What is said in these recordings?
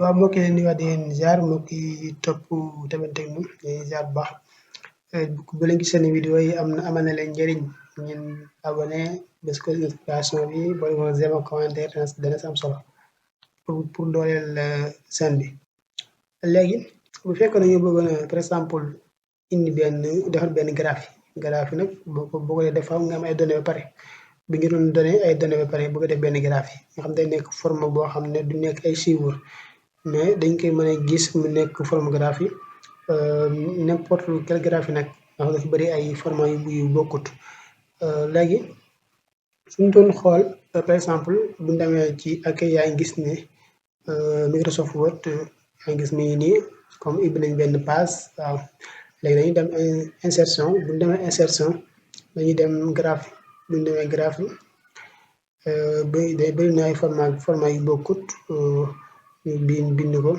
waaw mbokk yi nuyuwaat di leen ziar mbokk yi topp tamit ñu ziar bu baax bu leen gis seen vidéo yi amal na leen njëriñ ngeen abonné bés ko notification bi boo leen zéro commentaire dana si am solo pour dooleel seen bi. léegi bu fekkoon dañoo bëggoon par exemple indi defar benn graphe nag boo ko def faaw nga am ay données ba pare. bi nga doon donné ay données ba pare bëgg a def benn graphe nga xam day nekk forme boo xam ne du nekk ay chiffres mais dañ koy mën a gis mu nekk forme graphe n'importe quel graphe nag nga xam dafa bëri ay format yu bokkut. léegi suñ doon xool par exemple bu ñu demee ci ak yaa ngi gis ne Microsoft Word yaa ngi gis mi ngi nii comme ubbi nañ benn page waaw léegi dañuy dem insertion bu ñu demee insertion dañuy dem graphe bu ñu demee graphe bëri na ay format yu bokkut bind ko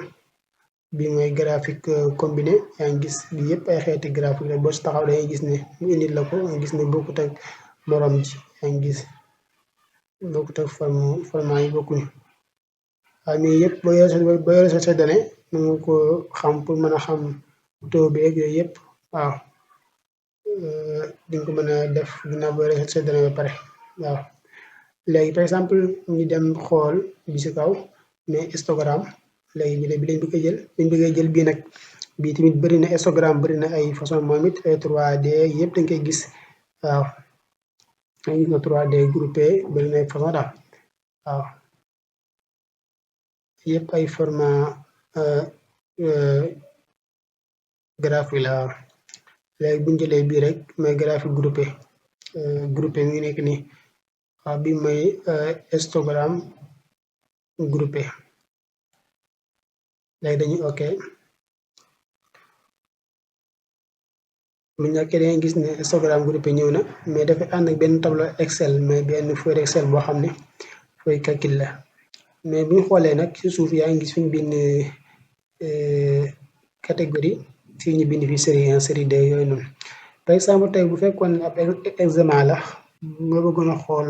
bi mooy graphique combiné yaa ngi gis bi yëpp ay xeeti graphique la boo si taxaw dangay gis ne mu indil la ko nga gis ne bokkut ak morom ji yaa ngi gis bokkut ak format yi bokkuñu waaw mais yëpp boo yore sa données mën nga ko xam pour mën a xam taux beeg yooyu yëpp waaw di nga ko mën a def ginnaaw boo yore sa données ba pare waaw. léegi par exemple ñu dem xool bi si kaw mais histogramme léegi bi lañ bëgg a jël biñ bëggee jël bii nag bii tamit bëri na histogramme bëri na ay façon moom it 3D yëpp dañ koy gis waaw dañ gis na 3D groupé bëri na ay façon daal waaw yëpp ay format graphique la waaw. léegi buñ jëlee bii rek mooy graphique groupé mi ngi nekk nii waaw bi mooy histogramme groupé léegi dañuy ok mu ñàkkee dangay gis ne histogramme groupé ñëw na mais dafa ànd ak benn tableau Excel mais benn feuille Excel boo xam ne feuille calcul la mais bu ñu xoolee nag ci suuf yaa ngi gis fi ñu bind catégorie fii ñu bind fi série 1 série 2 yooyu noonu par exemple tey bu fekkoon ab examen la nga bëggoon a xool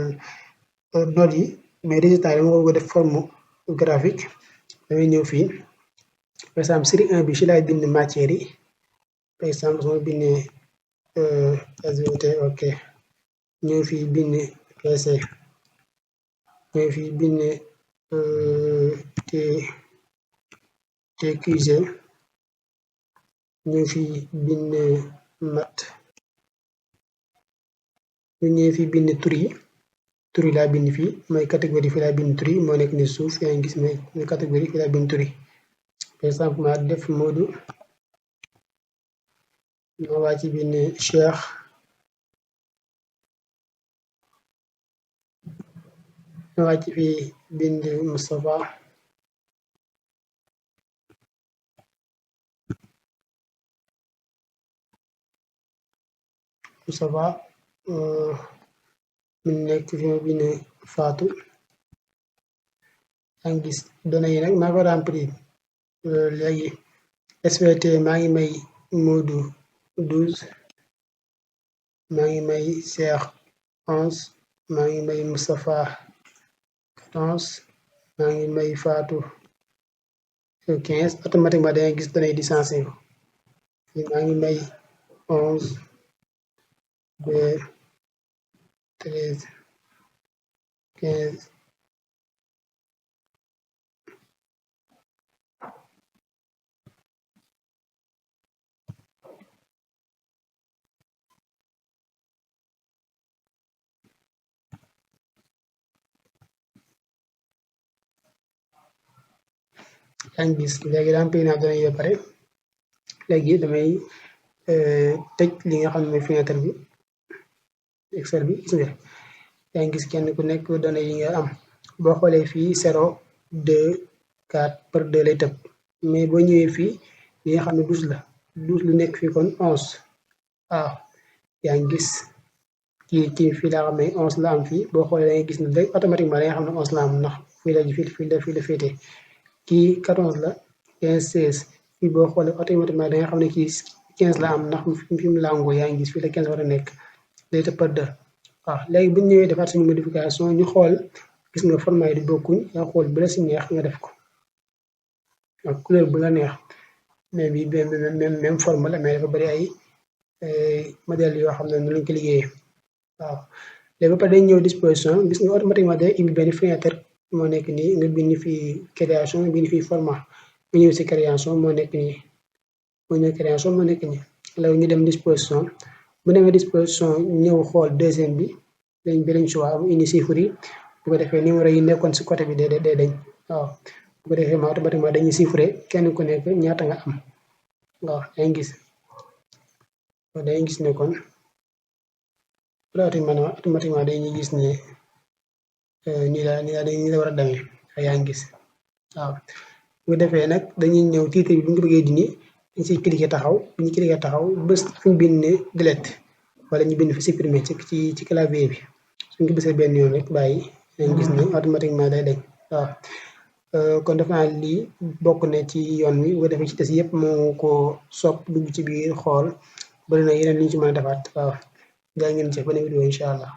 notes yi mais résultat yi nga bëgg a def forme graphique damay ñëw fii par exemple série 1 bi ci laay bind matière yi par exemple soo bindee SVT ok ñëw fii bind PC ñëw fii bind TQG ñëw fii bind mat ñu ñëw fii bind tur yi laa bind fii mooy catégorie fii laa bind tur yi moo nekk ni suuf yaa ngi gis mooy catégorie fii laa bind tur yi par exemple ma def Modou ma wàcc bind Cheikh ma wàcc fii bind Moustapha mu nekk fi ma bind Fatou yaa ngi gis données yi nag maa ko remplir léegi SVT maa ngi may Modou 12 maa ngi may Cheikh 11 maa ngi may Moustapha 14 maa ngi may Fatou 15 automatiquement dangay gis données yi di sensé maa ngi may 11 2 13 15 yaa ngi gis léegi remplir naa données yi ba pare léegi damay tëj li nga xam ne mooy fenêtre bi Excel bi gis nga yaa ngi gis kenn ku nekk données yi nga am boo xoolee fii 0 2 4 par 2 lay tëb mais boo ñëwee fii li nga xam ne 12 la 12 lu nekk fii kon 11 waaw yaa ngi gis kii fii laa xam ne 11 la am fii boo xoolee da ngay gis ne rek automatiquement da nga xam ne 11 la am ndax fii la féete kii 14 la 15 16 fii boo xoolee automatiquement da nga xam ne kii 15 la am ndax fi mu làngoo yaa ngi gis fii la 15 war a nekk day tëb par 2 waaw léegi bu ñu ñëwee defaat suñu modification ñu xool gis nga format yi di bokkuñ yaa xool bu la si neex nga def ko. ak couleur bu la neex mais bi même forme la mais dafa bëri ay modèle yoo xam ne nu lañ ko liggéeyee waaw. léegi ba pare dañ ñëw disposition gis nga automatiquement day indi benn fenêtre moo nekk nii nga bind fii création bind fii format nga ñëw si création moo nekk nii moo ñëw création moo nekk nii léegi ñu dem disposition bu demee disposition ñëw xool deuxième bi lañ choix mu indi chiffres yi bu ko defee numéro yi nekkoon si côté bi day dañ waaw bu ko defee automatiquement dañuy chiffrer kenn ku nekk ñaata nga am waaw dañuy gis ne kon automatiquement dañuy gis ne nii la war a demee yaa ngi gis waaw. bu ko defee nag dañuy ñëw titre bi bu ñu ko bëggee dindi dañ siy cliquer taxaw bu ñu cliquer taxaw bés fu ñu bind ne delete wala ñu bind fi supprimer ci clavier bi suñ ko bësee benn yoon rek bàyyi dañ gis ne automatiquement day dañ waaw. kon def naa lii bokk na ci yoon wi bu ko defee ci des yëpp moo ko sopp dugg ci biir xool bëri na yeneen li ñu ci mën a defaat waaw. jaa ngeen jëf beneen vidéo incha allah.